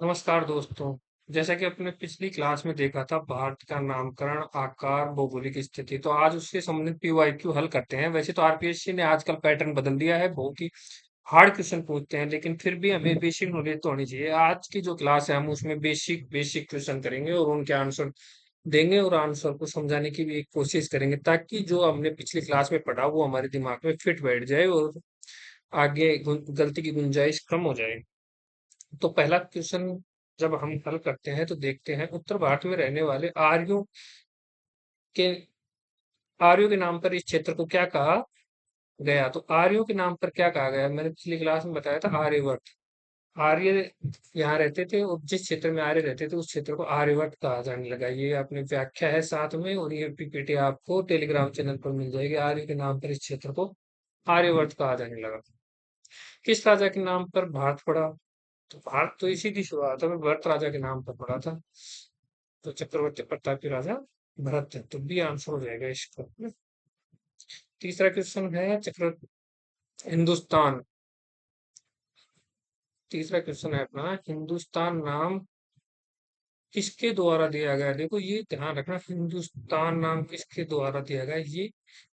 नमस्कार दोस्तों। जैसा कि अपने पिछली क्लास में देखा था भारत का नामकरण, आकार, भौगोलिक स्थिति, तो आज उससे संबंधित पीवाईक्यू हल करते हैं। वैसे तो आरपीएससी ने आजकल पैटर्न बदल दिया है, बहुत ही हार्ड क्वेश्चन पूछते हैं, लेकिन फिर भी हमें बेसिक नॉलेज तो होनी चाहिए। आज की जो क्लास है हम उसमें बेसिक बेसिक क्वेश्चन करेंगे और उनके आंसर देंगे और आंसर को समझाने की भी एक कोशिश करेंगे, ताकि जो हमने पिछली क्लास में पढ़ा वो हमारे दिमाग में फिट बैठ जाए और आगे गलती की गुंजाइश कम हो जाए। तो पहला क्वेश्चन जब हम हल करते हैं तो देखते हैं, उत्तर भारत में रहने वाले के आर्यों के नाम पर इस क्षेत्र को क्या कहा गया। तो आर्यों के नाम पर क्या कहा गया, मैंने पिछली क्लास में बताया था आर्यवर्त। आर्य यहाँ रहते थे और जिस क्षेत्र में आर्य रहते थे उस क्षेत्र को आर्यवर्त कहा जाने लगा। ये अपनी व्याख्या है साथ में, और ये पीपीटी आपको टेलीग्राम चैनल पर मिल जाएगी। आर्य के नाम पर इस क्षेत्र को आर्यवर्त कहा जाने लगा। किस राजा के नाम पर भारत पड़ा। तो भारत तो इसी की शुरुआत है भरत राजा के नाम पर पड़ा था। तो चक्रवर्ती प्रतापी राजा भरत है, तो बी आंसर हो जाएगा इसका। तीसरा क्वेश्चन है चक्र हिंदुस्तान। तीसरा क्वेश्चन है अपना, हिंदुस्तान नाम किसके द्वारा दिया गया। देखो ये ध्यान रखना, हिंदुस्तान नाम किसके द्वारा दिया गया। ये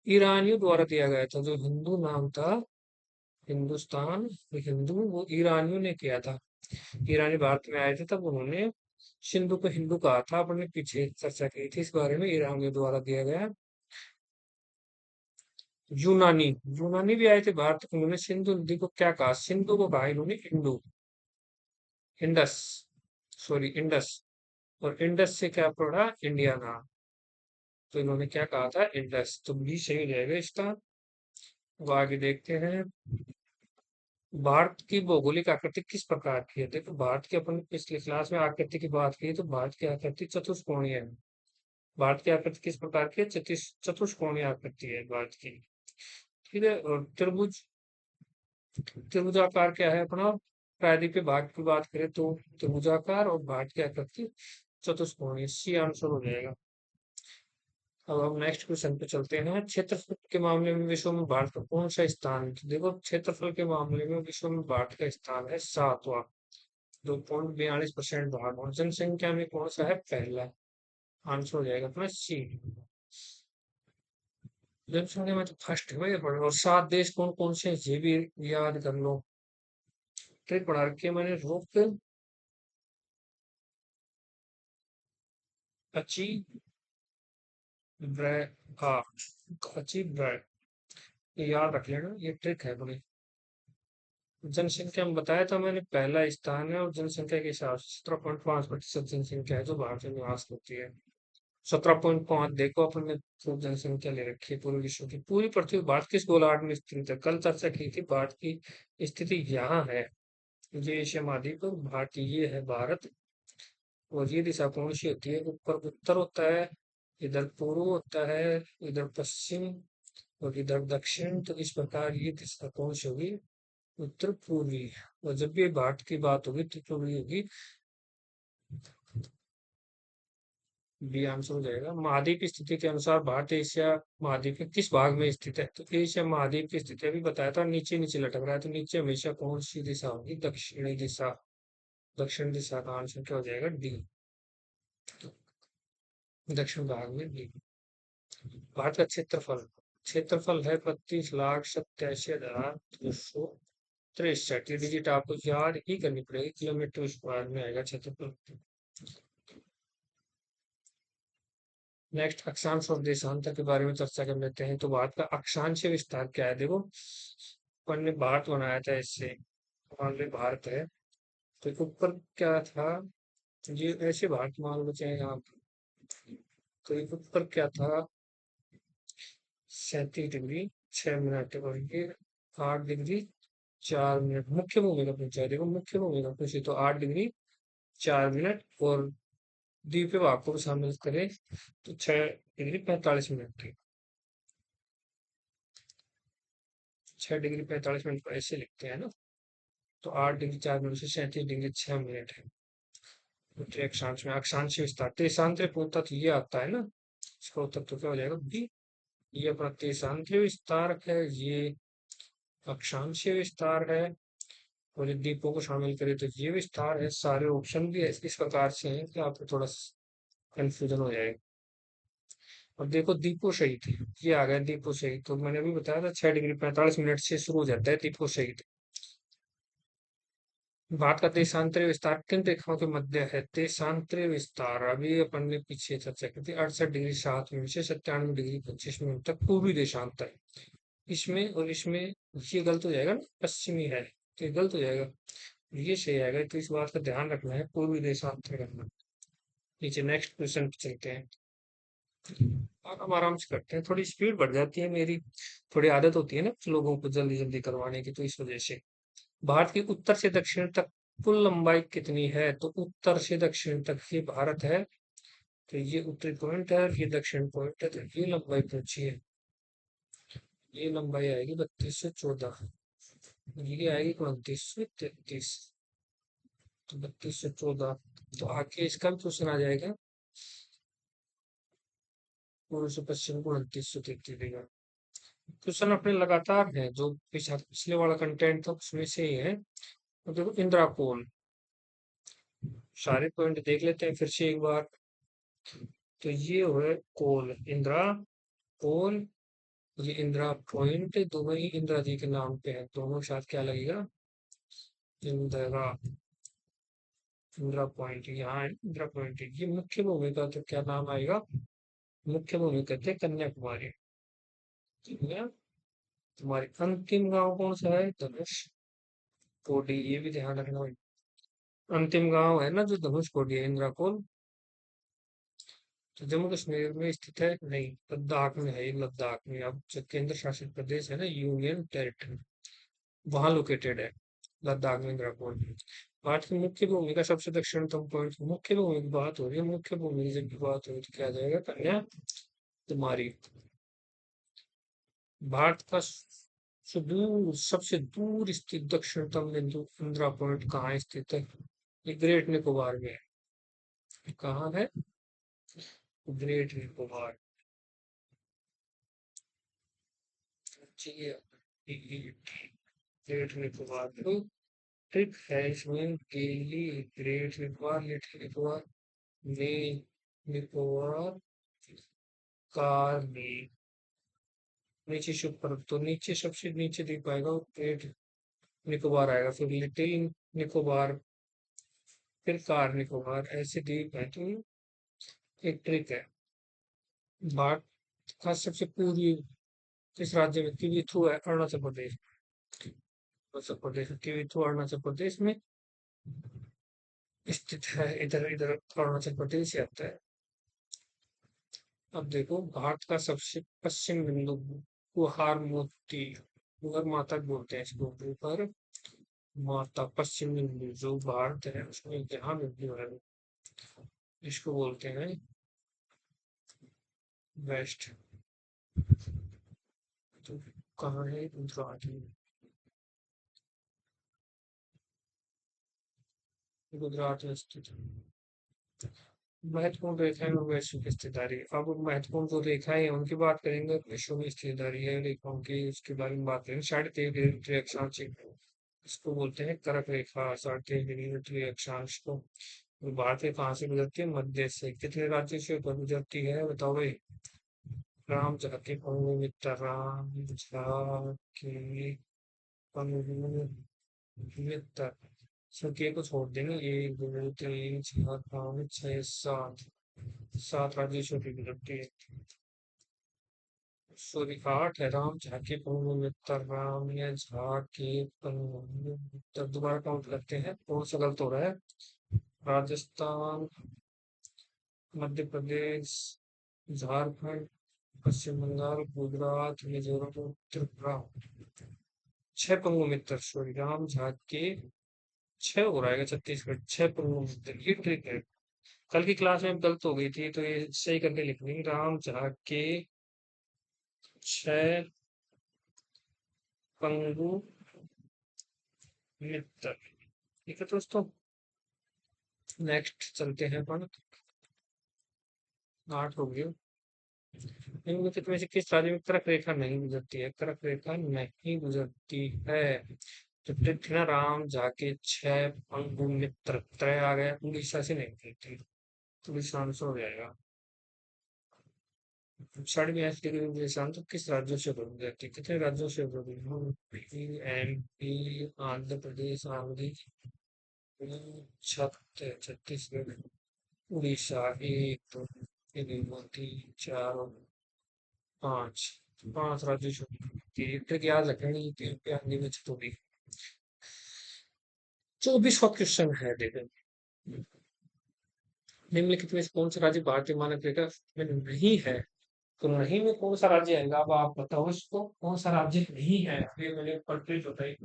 ईरानियों द्वारा दिया गया था। जो हिंदू नाम था हिंदुस्तान, हिंदू, वो ईरानियों ने किया था। ईरानी भारत में आए थे तब उन्होंने सिंधु को हिंदू कहा था। अपने पीछे चर्चा की थी इस बारे में। ईरानियों द्वारा दिया गया। यूनानी, यूनानी भी आए थे भारत। उन्होंने सिंधु नदी को क्या कहा, सिंधु को कहा इन्होंने इंडू, इंडस, सॉरी इंडस। और इंडस से क्या पड़ा, इंडिया नाम। तो इन्होंने क्या कहा था, इंडस। तो बी सही हो जाएगा इसका। वो आगे देखते हैं, भारत की भौगोलिक आकृति किस प्रकार की है। देखो भारत की अपन पिछली क्लास में आकृति की बात की, तो भारत की आकृति चतुष्कोणीय है। भारत की आकृति किस प्रकार की है, चतुष्कोणीय आकृति है भारत की। ठीक है। और त्रिभुज, त्रिभुजाकार क्या है अपना, प्रायद्वीपीय भाग की बात करें तो त्रिभुजाकार, और भाग की आकृति चतुष्कोणीय। सी आंसर हो जाएगा। अब हम नेक्स्ट क्वेश्चन पे चलते हैं, क्षेत्रफल के मामले में विश्व में भारत का कौन सा स्थान है। तो देखो क्षेत्रफल के मामले में विश्व में भारत का स्थान है सातवां, 2.42% भाग, और जनसंख्या में कौन सा है, पहला। आंसर हो जाएगा अपना सी। जनसंख्या में तो फर्स्ट है भाई। और सात देश कौन कौन से हैं, ये भी याद कर लो। ट्रिक पढ़ा रखी है मैंने। रुक, अच्छी, ब्रै, हाँ, अच्छी ब्रै, ये याद रख लेना, ये ट्रिक है बड़ी। जनसंख्या में बताया था मैंने, पहला स्थान है, और जनसंख्या के हिसाब से 17.5% जनसंख्या है जो भारत में निवास करती है। 17.5, देखो अपन ने खूब जनसंख्या ले रखी है पूरे विश्व की। पूरी पृथ्वी, भारत किस गोलार्ध में स्थित है, कल चर्चा की थी। भारत की स्थिति यहाँ है, ये एशिया महाद्वीप है, भारत ये है भारत। और ये दिशा कौन सी होती है, ऊपर उत्तर होता है, इधर पूर्व होता है, इधर पश्चिम, और इधर दक्षिण। तो इस प्रकार ये दिशा कौन सी होगी, उत्तर पूर्वी। और जब भी भारत की बात होगी तो पूर्वी होगी। बी आंसर हो जाएगा। महाद्वीप की स्थिति के अनुसार भारत एशिया महाद्वीप के किस भाग में स्थित है। तो एशिया महाद्वीप की स्थिति अभी बताया था, नीचे नीचे लटक रहा है, तो नीचे हमेशा कौन सी दिशा होगी, दक्षिणी दिशा। दक्षिण दिशा का आंसर क्या हो जाएगा, डी। दक्षिण भाग में डी। भारत का क्षेत्रफल, क्षेत्रफल है 32,87,263। ये डिजिट आपको याद ही करनी पड़ेगी, किलोमीटर स्क्वायर में आएगा क्षेत्रफल। नेक्स्ट, अक्षांश और देशांतर के बारे में चर्चा कर लेते हैं। तो भारत का अक्षांश विस्तार क्या है। देखो अपन ने भारत बनाया था इससे, मान लो भारत है, तो ऊपर क्या था, ये ऐसे भारत मान लो चाहे आप। तो ये ऊपर क्या था, 37 डिग्री 6 मिनट, और ये 8 डिग्री 4 मिनट। मुख्य भूमि का पूछा है, देखो मुख्य भूमि का पूछे तो 8 डिग्री 4 मिनट, और द्वीप भाग को भी शामिल करें तो 6 डिग्री 45 मिनट थी। 6 डिग्री 45 मिनट को ऐसे लिखते हैं ना। तो 8 डिग्री 4 मिनट से 37 डिग्री 6 मिनट है उत्तरी अक्षांश में। अक्षांश विस्तार, देशांतर पूर्णतः तो ये आता है ना, इसका उत्तर तो क्या हो जाएगा, बी। ये अपना देशांतर विस्तार है, ये अक्षांशीय विस्तार है। और ये द्वीपों को शामिल करें तो ये विस्तार है। सारे ऑप्शन भी इस प्रकार से हैं कि आपको थोड़ा कंफ्यूजन हो जाएगा। और देखो दीपो शहीद, ये आ गया दीपो शहीद। तो मैंने अभी बताया था 6 डिग्री 45 मिनट से शुरू हो जाता है दीपो शहीद। भारत का देशांतरीय विस्तार किन रेखाओं के मध्य है? देशांतरीय विस्तार अभी अपन ने पीछे चर्चा की थी, 68 डिग्री 7 मिनट से 97 डिग्री 25 मिनट तक पूर्वी देशांतर। इसमें और इसमें ये गलत हो जाएगा ना, पश्चिमी है तो ये गलत हो जाएगा, ये सही आएगा। तो इस बात का ध्यान रखना है, पूर्वी देशांतर करना। नीचे नेक्स्ट क्वेश्चन पे चलते हैं और हम आराम से करते हैं। थोड़ी स्पीड बढ़ जाती है मेरी, थोड़ी आदत होती है ना लोगों को जल्दी जल्दी करवाने की, तो इस वजह से। भारत की उत्तर से दक्षिण तक कुल लंबाई कितनी है? तो उत्तर से दक्षिण तक ये भारत है, तो ये उत्तरी पॉइंट है और ये दक्षिण पॉइंट है, तो ये लंबाई पूछी है। ये लंबाई आएगी 3214, ये आएगी 2933, तो 3214। तो आगे इसका भी क्वेश्चन आ जाएगा, पूर्व से पश्चिम को 2933 देगा। क्वेश्चन अपने लगातार है, जो पिछले वाला कंटेंट था उसमें से ही है। तो देखो इंदिरा कोल, सारे पॉइंट देख लेते हैं फिर से एक बार। तो ये है कोल, इंदिरा कोल, ये इंदिरा पॉइंट, दोनों ही इंदिरा जी के नाम पे है, दोनों के साथ क्या लगेगा? इंदिरा, इंदिरा पॉइंट यहाँ है, इंदिरा पॉइंट। ये मुख्य भूमिका तो क्या नाम आएगा? मुख्य भूमिका थे कन्याकुमारी। तुम्हारी अंतिम गांव कौन सा है? धनुष कोडी, ये भी ध्यान रखना भाई। अंतिम गांव है ना जो धनुष कोडी है, इंदिरा कोल। तो जम्मू कश्मीर में स्थित है? नहीं, लद्दाख में है, ये लद्दाख में। अब जो केंद्र शासित प्रदेश है ना, यूनियन टेरिटरी, वहां लोकेटेड है लद्दाख में इंदिरा कोल। भारत की मुख्य भूमि का सबसे दक्षिणतम पॉइंट, मुख्य भूमि की बात हो रही है, मुख्य भूमि की जब बात हो रही है तो क्या आ जाएगा? कन्याकुमारी। भारत का सुदूर, सबसे दूर स्थित दक्षिणतम बिंदु इंदिरा पॉइंट कहाँ स्थित है? ये ग्रेट निकोबार में है। कहाँ है? ग्रेट निकोबार। ठीक है, ग्रेट निकोबार तो ट्रिक है इसमें, गेली, ग्रेट निकोबार, लिटिल निकोबार, ने निकोबार, कारनी, नीचे से ऊपर, तो नीचे सबसे नीचे दिख पाएगा वो ग्रेट निकोबार आएगा, फिर लिटिल निकोबार, फिर कार निकोबार, ऐसे द्वीप है। तो ये एक ट्रिक है। भारत का सबसे पूर्वी किस राज्य में? किवीथु है, अरुणाचल प्रदेश। अरुणाचल प्रदेश, किवीथु अरुणाचल प्रदेश में स्थित है। इधर इधर अरुणाचल प्रदेश ही आता है। अब देखो भारत का सबसे पश्चिम बिंदु, गुहार मोती, गुहर माता बोलते हैं इसको, गुहर माता पश्चिम बिंदु जो भारत है उसमें जहाँ बिंदु है, इसको बोलते हैं वेस्ट। तो कहाँ है? गुजरात में, गुजरात में स्थित है। महत्वपूर्ण रेखाएं और वैश्विक हिस्सेदारी, अब महत्वपूर्ण जो रेखाएं हैं उनकी बात करेंगे, विश्व में हिस्सेदारी है रेखाओं की, उसके बारे में बात करेंगे। 3.5 डिग्री अक्षांश, इसको बोलते हैं कर्क रेखा। 3.5 डिग्री अक्षांश को। और भारत में कहाँ से गुजरती है? मध्य से। कितने राज्यों से होकर गुजरती है बताओ भाई? राम झाकी पंगु मित्र, राम झाकी पंगु मित्र। संख्या को छोड़ देंगे, 1 2 3 4 5 6 7, 7 राज्यों से होकर गुजरती है। सॉरी, 8 है। राम झाकी पंगु मित्र, राम या झाकी पंगु मित्र, दोबारा काउंट करते हैं, कौन सा गलत हो रहा है? राजस्थान, मध्य प्रदेश, झारखंड, पश्चिम बंगाल, गुजरात, मिजोरम और त्रिपुरा। 6 पंगु मित्र, सॉरी, राम झाकी 6 हो रहा है, छत्तीसगढ़ 6 पंगु मित्र, ये ट्रिक है। कल की क्लास में गलत हो गई थी, तो ये सही करके लिखनी, राम झाकी 6 पंगु मित्र। ठीक है दोस्तों, नेक्स्ट चलते हैं अपन। 8 हो गए। निम्नलिखित में से किस राज्य में कर्क रेखा नहीं गुजरती है? कर्क रेखा नहीं गुजरती है। तो राम जाके छह अंगुल मित्र त्रय आ गया, उड़ीसा से नहीं थी। उड़ीसा आंसर हो जाएगा। 82.5 डिग्री देशांत तो किस राज्यों से बदल जाती है? कितने राज्यों से बदल? UP, MP, Andhra Pradesh, Andhra, Chhattisgarh, Orissa. एक, दो, तीन, चार, पांच। पांच राज्यों से बदल जाती है। ट्रिक याद रखेंगे, यूपी आंध्र में छतौनी। 24वां क्वेश्चन है, देखो। निम्नलिखित में से कौन सा राज्य भारतीय मानक रेखा में नहीं है? तो नहीं में कौन सा राज्य आएगा? अब आप बताओ इसको, कौन सा राज्य नहीं है? ये मैंने पढ़ते बताई।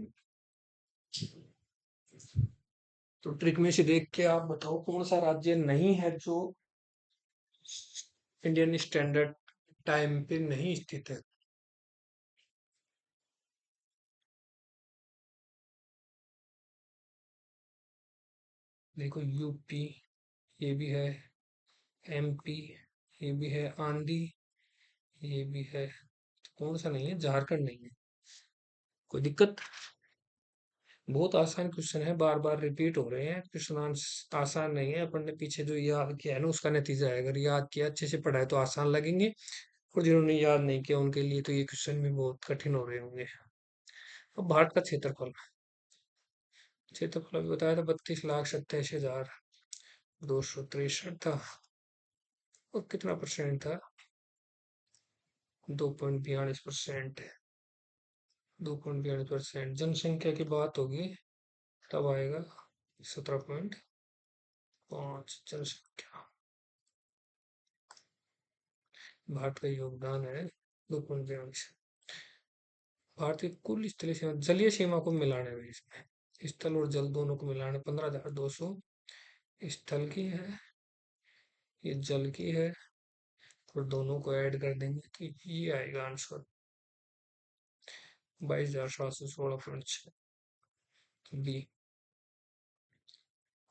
तो ट्रिक में से देख के आप बताओ कौन सा राज्य नहीं है जो इंडियन स्टैंडर्ड टाइम पे नहीं स्थित है। देखो, यूपी ये भी है, एमपी ये भी है, आंधी ये भी है। तो कौन सा नहीं है? झारखंड नहीं है। कोई दिक्कत? बहुत आसान क्वेश्चन है, बार बार रिपीट हो रहे हैं क्वेश्चन। आसान नहीं है। अपन ने पीछे जो याद किया है ना, उसका नतीजा है। अगर याद किया, अच्छे से पढ़ा है तो आसान लगेंगे, और जिन्होंने याद नहीं किया उनके लिए तो ये क्वेश्चन भी बहुत कठिन हो रहे होंगे। अब भारत का क्षेत्रफल, क्षेत्रफल अभी बताया था, 32,87,हजार 263 था। और कितना परसेंट था? 2.42%। 2.42%। जनसंख्या की बात होगी तब आएगा 17.5 जनसंख्या। भारत का योगदान है 2.42। भारत की कुल स्थलीय सीमा, जलीय सीमा को मिलाने में, इसमें स्थल और जल दोनों को मिलाने 15,200 स्थल की है, ये जल की है, और दोनों को ऐड कर देंगे तो ये आएगा आंसर 22,716.6 बी।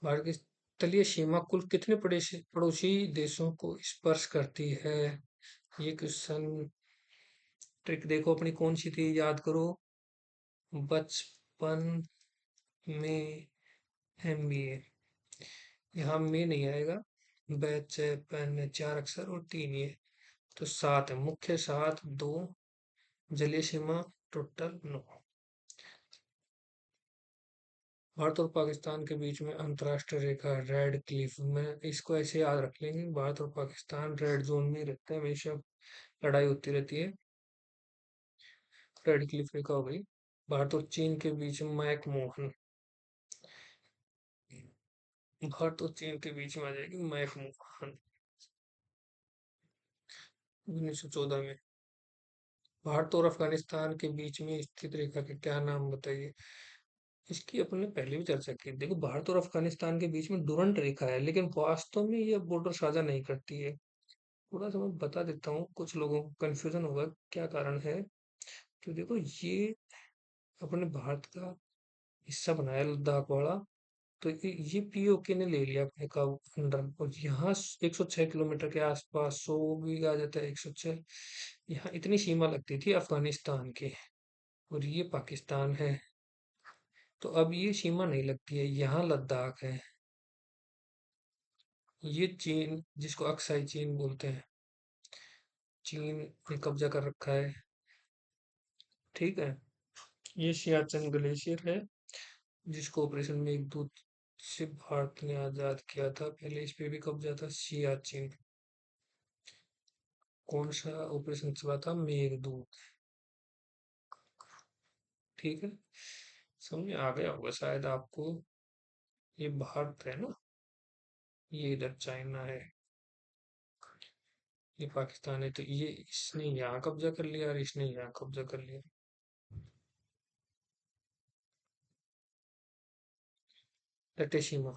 भारत की तलीय सीमा कुल कितने पड़ोसी देशों को स्पर्श करती है? ये क्वेश्चन, ट्रिक देखो अपनी कौन सी थी, याद करो बचपन में। एमबीए, यहाँ में नहीं आएगा। बैच पेन में 4 अक्षर और 3 ये, तो 7 है। मुख्य 7, 2 जलीय सीमा, टोटल 9। भारत और पाकिस्तान के बीच में अंतरराष्ट्रीय रेखा रेड क्लिफ में, इसको ऐसे याद रख लेंगे। भारत और पाकिस्तान रेड जोन में रहते हैं, हमेशा लड़ाई होती रहती है। रेड क्लिफ रेखा हो गई। भारत और चीन के बीच में मैक मोहन, भारत और चीन के बीच में आ जाएगी मैक मोहन, 1914 में। भारत और अफगानिस्तान के बीच में स्थित रेखा के क्या नाम बताइए? इसकी अपन ने पहले भी चर्चा की। देखो, भारत और अफगानिस्तान के बीच में डुरंट रेखा है, लेकिन वास्तव में ये बॉर्डर साझा नहीं करती है। थोड़ा सा मैं बता देता हूँ, कुछ लोगों को कंफ्यूजन होगा क्या कारण है। तो देखो, ये अपने भारत का हिस्सा बनाया लद्दाख वाला, तो ये पीओके ने ले लिया अपने काबू अंडर। और यहाँ 106 किलोमीटर के आसपास, 100 भी आ जाता है, 106, यहाँ इतनी सीमा लगती थी अफगानिस्तान की, और ये पाकिस्तान है। तो अब ये सीमा नहीं लगती है, यहाँ लद्दाख है। ये चीन, जिसको अक्साई चीन बोलते हैं, चीन ने कब्जा कर रखा है। ठीक है। ये सियाचिन ग्लेशियर है, जिसको ऑपरेशन मेघदूत से भारत ने आजाद किया था। पहले इस पे भी कब्जा था, सियाचिन। कौन सा ऑपरेशन चला था? मेघदूत। ठीक है, समझ में आ गया होगा शायद आपको। ये भारत है ना, ये इधर चाइना है, ये पाकिस्तान है। तो ये इसने यहाँ कब्जा कर लिया और इसने यहाँ कब्जा कर लिया। लट्टेसीमा,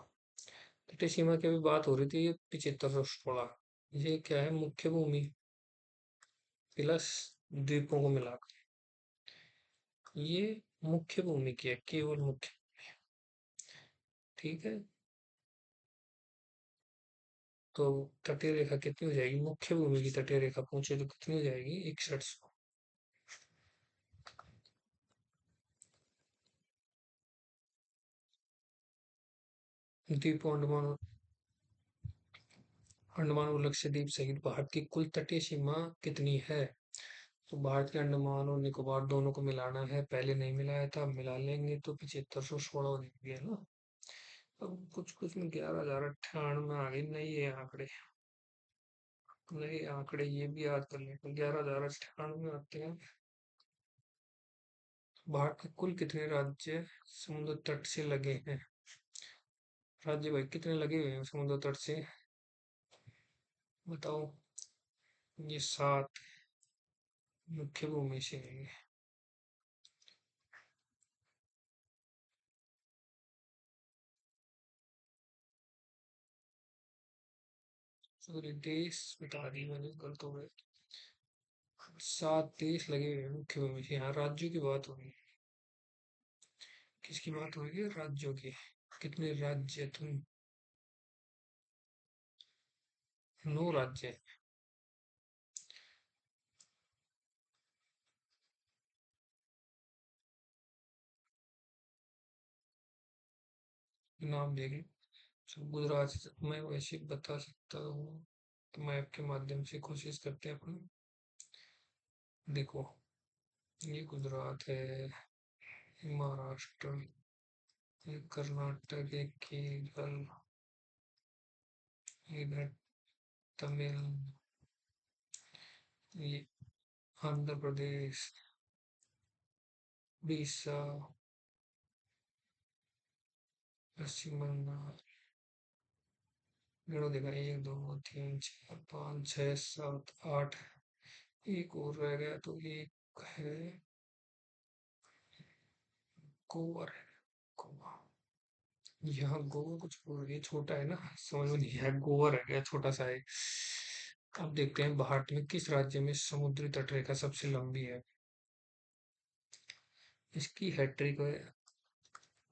लट्टेसीमा की भी बात हो रही थी, ये 7516। ये क्या है? मुख्य भूमि प्लस द्वीपों को मिला, ये मुख्य भूमि की है, केवल मुख्य। ठीक है। तो तटीय रेखा कितनी हो जाएगी? मुख्य भूमि की तटीय रेखा पूछे तो कितनी हो जाएगी? 6100। द्वीपों अंडमान अंडमान और लक्षद्वीप सहित भारत की कुल तटीय सीमा कितनी है? तो भारत के अंडमान और निकोबार दोनों को मिलाना है, पहले नहीं मिलाया था, अब मिला लेंगे तो 7516 हो जाएंगे, है ना। अब कुछ कुछ में 11,098 आ गई, नहीं है आंकड़े, नए आंकड़े ये भी याद कर लें, 11,098 आते हैं। भारत के कुल कितने राज्य समुद्र तट से लगे हैं? राज्य भाई कितने लगे हुए हैं समुद्र तट से, बताओ। ये 7 मुख्य भूमि से है ये। सॉरी, देश बता दी मैंने, गलत हो गया। 7 देश लगे हुए हैं मुख्य भूमि से, यहाँ राज्यों की बात होगी। किसकी बात हो रही है? राज्यों की। कितने राज्य तुम? 9 राज्य। नाम देंगे। गुजरात मैं वैसे बता सकता हूँ, तो मैप के माध्यम से कोशिश करते हैं अपन। देखो, ये गुजरात है, महाराष्ट्र, ये कर्नाटक, ये केरल, इधर तमिल, ये आंध्र प्रदेश, उड़ीसा, पश्चिम बंगाल। गिनो देखा, 1 2 3 4 5 6 7 8। एक और रह गया, तो एक है गोवा, गोवा। यहाँ गोवा कुछ ये छोटा है ना, समझ में नहीं आया, गोवा रह गया छोटा सा है। अब देखते हैं भारत में किस राज्य में समुद्री तटरेखा सबसे लंबी है। इसकी हैट्रिक है,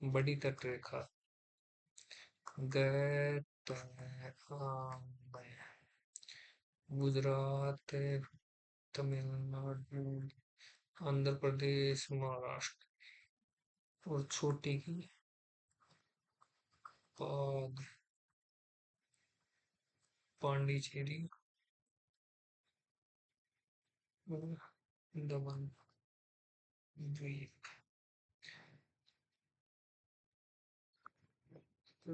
बड़ी तटरेखा, गए तो है, गुजरात, तमिलनाडु, आंध्र प्रदेश, महाराष्ट्र, और छोटी की पाद पांडिचेरी और दमन द्वीप। तो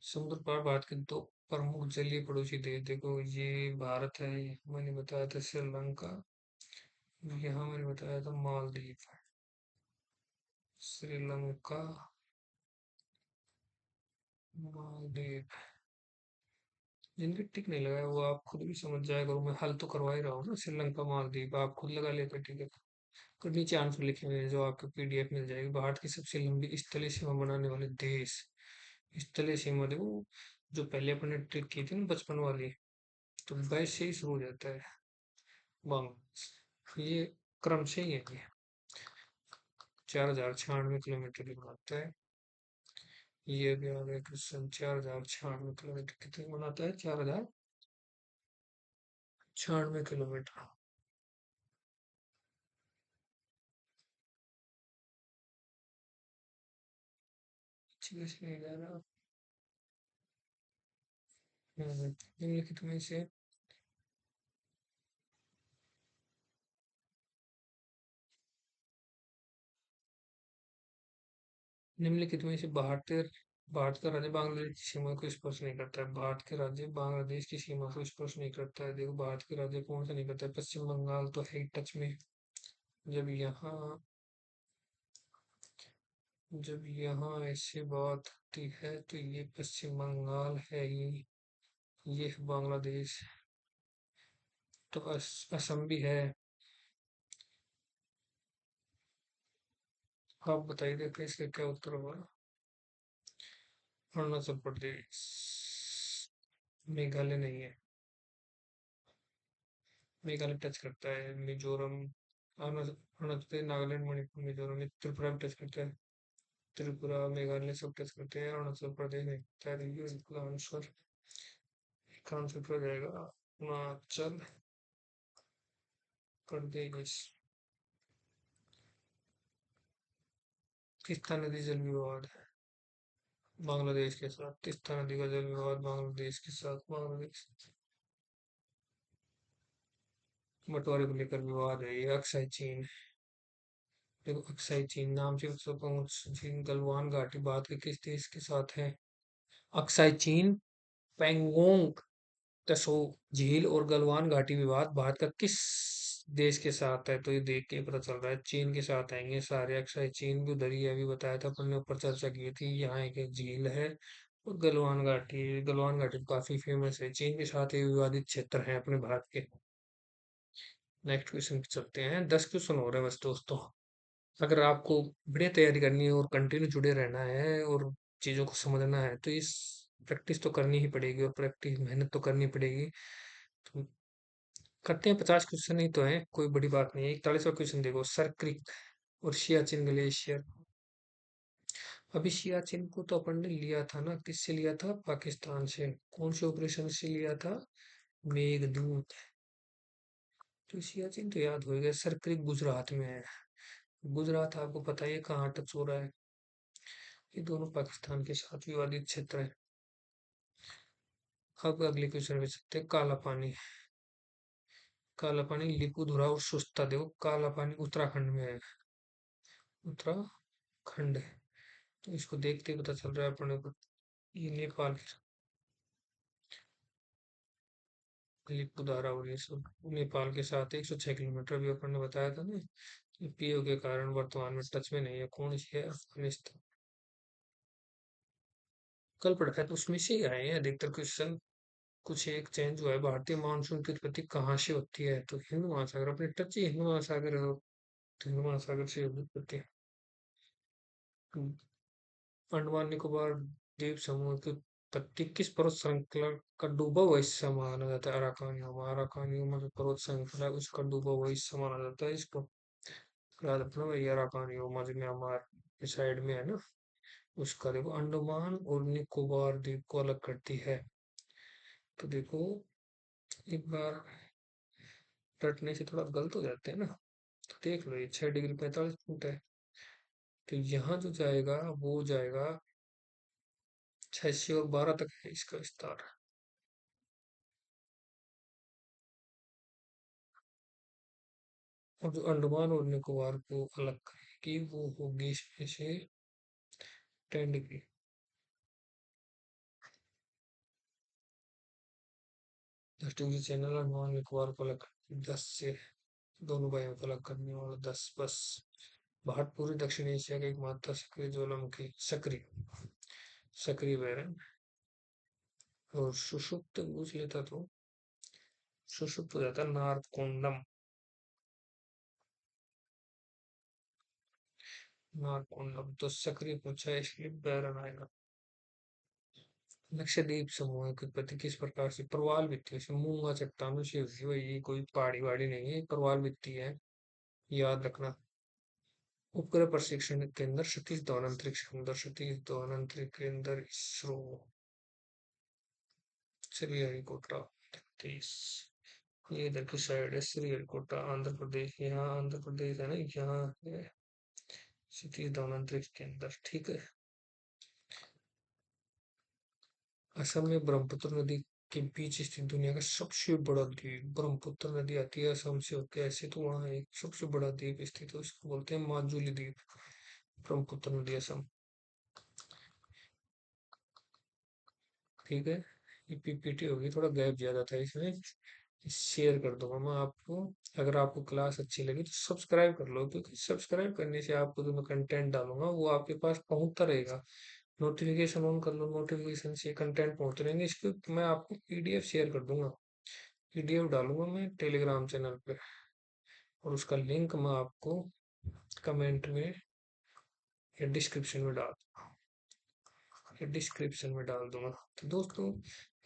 समुद्र पार भारत के 2 प्रमुख जलीय पड़ोसी देश, देखो ये भारत है, ये मैंने बताया था श्रीलंका, यहाँ मैंने बताया था मालदीव। श्रीलंका, मालदीव। जिनके टिक नहीं लगाया वो आप खुद भी समझ जाया करो, मैं हल तो करवा ही रहा हूँ ना, श्रीलंका मालदीव आप खुद लगा लेते, ठीक है। तो नीचे आंसर लिखे हुए हैं जो आपको पीडीएफ मिल जाएगी। भारत की सबसे लंबी स्थलीय सीमा बनाने वाले देश, स्थलीय सीमा देखो, जो पहले अपने ट्रिक की थी ना बचपन वाली, तो वैसे से ही शुरू हो जाता है बांग्लादेश, ये क्रम से ही है ये। 4,096 किलोमीटर की बनाता है। ये भी आ गया क्वेश्चन, 4,096 किलोमीटर कितने बनाता है? 4,096 किलोमीटर। ठीक है, जा रहा। निम्नलिखित में से निम्नलिखित में से भारत का राज्य बांग्लादेश की सीमा को स्पर्श नहीं करता है। भारत के राज्य बांग्लादेश की सीमा को स्पर्श नहीं करता है। देखो भारत के राज्य कौन सा नहीं करता है? पश्चिम बंगाल तो है ही टच में। जब यहाँ जब यहाँ ऐसी बात होती है तो ये पश्चिम बंगाल है ही, ये है बांग्लादेश, तो असम भी है। आप बताइए, देखो इसका क्या उत्तर होगा। अरुणाचल प्रदेश, मेघालय नहीं है। मेघालय टच करता है, मिजोरम, अरुणाचल अरुणाचल प्रदेश, नागालैंड, मणिपुर, मिजोरम, ये त्रिपुरा भी टच करता है। त्रिपुरा, मेघालय सब टच करते हैं, अरुणाचल प्रदेश नहीं करता है। तो ये इसका आंसर हो जाएगा अरुणाचल प्रदेश। तीस्ता नदी जल विवाद है। बांग्लादेश के साथ तीस्ता नदी का जल विवाद बांग्लादेश के साथ बांग्लादेश बंटवारे को लेकर विवाद है ये अक्साई चीन। देखो अक्साई चीन नाम से उत्सव पहुंच चीन गलवान घाटी भारत के किस देश के साथ है? अक्साई चीन पैंगोंग त्सो झील और गलवान घाटी विवाद भारत का किस देश के साथ है? तो ये देख के ही पता चल रहा है चीन के साथ आएंगे सारे। अक्साई चीन भी उधर ही है, अभी बताया था अपन ने, ऊपर चर्चा की थी। यहाँ एक झील है और गलवान घाटी तो काफी फेमस है, चीन के साथ ये विवादित क्षेत्र है अपने भारत के। नेक्स्ट क्वेश्चन पे चलते हैं। 10 क्वेश्चन हो रहे हैं बस दोस्तों। अगर आपको बढ़िया तैयारी करनी है और कंटिन्यू जुड़े रहना है और चीजों को समझना है तो इस प्रैक्टिस तो करनी ही पड़ेगी और प्रैक्टिस मेहनत तो करनी पड़ेगी। तो करते हैं। 50 क्वेश्चन ही तो है, कोई बड़ी बात नहीं है। 41वां क्वेश्चन देखो। सर क्रिक और सियाचिन ग्लेशियर। अभी सियाचिन को तो अपन ने लिया था ना, किससे लिया था? पाकिस्तान से। कौन से ऑपरेशन से लिया था? मेघदूत। तो सियाचिन तो याद हो गया। सर क्रिक गुजरात में है। गुजरात आपको पता है ये कहाँ टच हो रहा है? ये दोनों पाकिस्तान के साथ विवादित क्षेत्र है। अब अगले क्वेश्चन पे चलते हैं। काला पानी। काला पानी लिपुधुरा और सुस्ता। देखो काला पानी उत्तराखंड में है। उत्तराखंड है। तो इसको देखते ही पता चल रहा है अपने को ये नेपाल के लिपुधारा और ये सब नेपाल के साथ 106 किलोमीटर भी अपन ने बताया था ना। पीओ के कारण वर्तमान में टच में नहीं है। कौन सी है? अफगानिस्तान। कल पढ़ा है तो उसमें से ही आए हैं अधिकतर क्वेश्चन। कुछ एक चेंज हुआ है। भारतीय मानसून की उत्पत्ति कहाँ से होती है? तो हिंद महासागर, अपने टच ही हिंद महासागर है, तो हिंद महासागर से होगी उत्पत्ति। अंडमान निकोबार द्वीप समूह की उत्पत्ति किस पर्वत श्रृंखला का डूबा हुआ हिस्सा माना जाता है? अराकानियोमा जो पर्वत श्रृंखला है उसका डूबा हुआ हिस्सा माना जाता है इसको। याद रखना भाई, अराकानियोमा जो म्यांमार के साइड में है ना, उसका। देखो अंडमान और निकोबार द्वीप को अलग करती है। तो देखो एक बार रटने से थोड़ा गलत हो जाते हैं ना। तो देख लो, ये 6 डिग्री 45 मिनट है। तो यहाँ जो जाएगा वो जाएगा 6 से और 12 तक है इसका विस्तार। और जो अंडमान और निकोबार को अलग करेगी वो होगी इसमें से 10 degree. 10 degree channel Andaman Nicobar को अलग 10 से दोनों भाइयों को अलग करने वाला 10 बस। भारत पूर्वी दक्षिण एशिया का एकमात्र सक्रिय ज्वालामुखी सक्रिय बैरन। और सुषुप्त पूछ लेता तो सुषुप्त हो जाता नारकोंडम। नारकोंडम तो सक्रिय पूछा है इसलिए बैरन आएगा। लक्षद्वीप समूह की उत्पत्ति किस प्रकार से? प्रवाल भित्तियों से, मूंगा चट्टानों से हुई है। ये कोई पहाड़ी वाड़ी नहीं है, प्रवाल भित्ति है, याद रखना। उपग्रह प्रशिक्षण केंद्र सतीश धवन अंतरिक्ष केंद्र, सतीश धवन अंतरिक्ष केंद्र इसरो श्रीहरिकोटा 33। ये इधर की साइड है श्रीहरिकोटा, आंध्र प्रदेश। यहाँ आंध्र प्रदेश है ना, यहाँ है सतीश धवन अंतरिक्ष केंद्र, ठीक है। असम में ब्रह्मपुत्र नदी के बीच स्थित दुनिया का सबसे बड़ा द्वीप। ब्रह्मपुत्र नदी आती है असम से होके ऐसे, तो वहाँ एक सबसे बड़ा द्वीप स्थित है, उसको बोलते हैं माजुली द्वीप। ब्रह्मपुत्र नदी असम, ठीक है। ये पीपीटी होगी, थोड़ा गैप ज्यादा था इसमें। शेयर कर दूंगा मैं आपको। अगर आपको क्लास अच्छी लगी तो सब्सक्राइब कर लो, क्योंकि सब्सक्राइब करने से आपको जो मैं कंटेंट डालूंगा वो आपके पास पहुंचता रहेगा। नोटिफिकेशन ऑन कर लो, नोटिफिकेशन से कंटेंट पहुंचते रहेंगे। इसके मैं आपको पीडीएफ शेयर कर दूंगा। पीडीएफ डालूंगा मैं टेलीग्राम चैनल पे, और उसका लिंक मैं आपको कमेंट में या डिस्क्रिप्शन में डाल दूंगा। तो दोस्तों,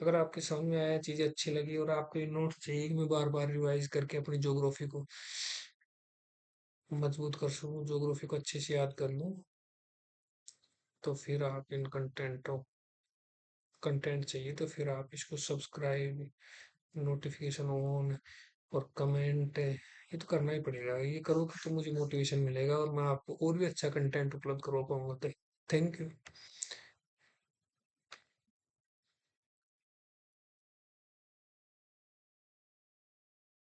अगर आपके समझ में आया, चीजें अच्छी लगी और आपको ये नोट्स चाहिए कि मैं बार बार रिवाइज करके अपनी ज्योग्राफी को मजबूत कर सकूं, ज्योग्राफी को अच्छे से याद कर लूं, तो फिर आप इन कंटेंट चाहिए तो फिर आप इसको सब्सक्राइब, नोटिफिकेशन ऑन और कमेंट, ये तो करना ही पड़ेगा। ये करोगे तो मुझे मोटिवेशन मिलेगा और मैं आपको और भी अच्छा कंटेंट उपलब्ध करवा पाऊंगा। Thank you.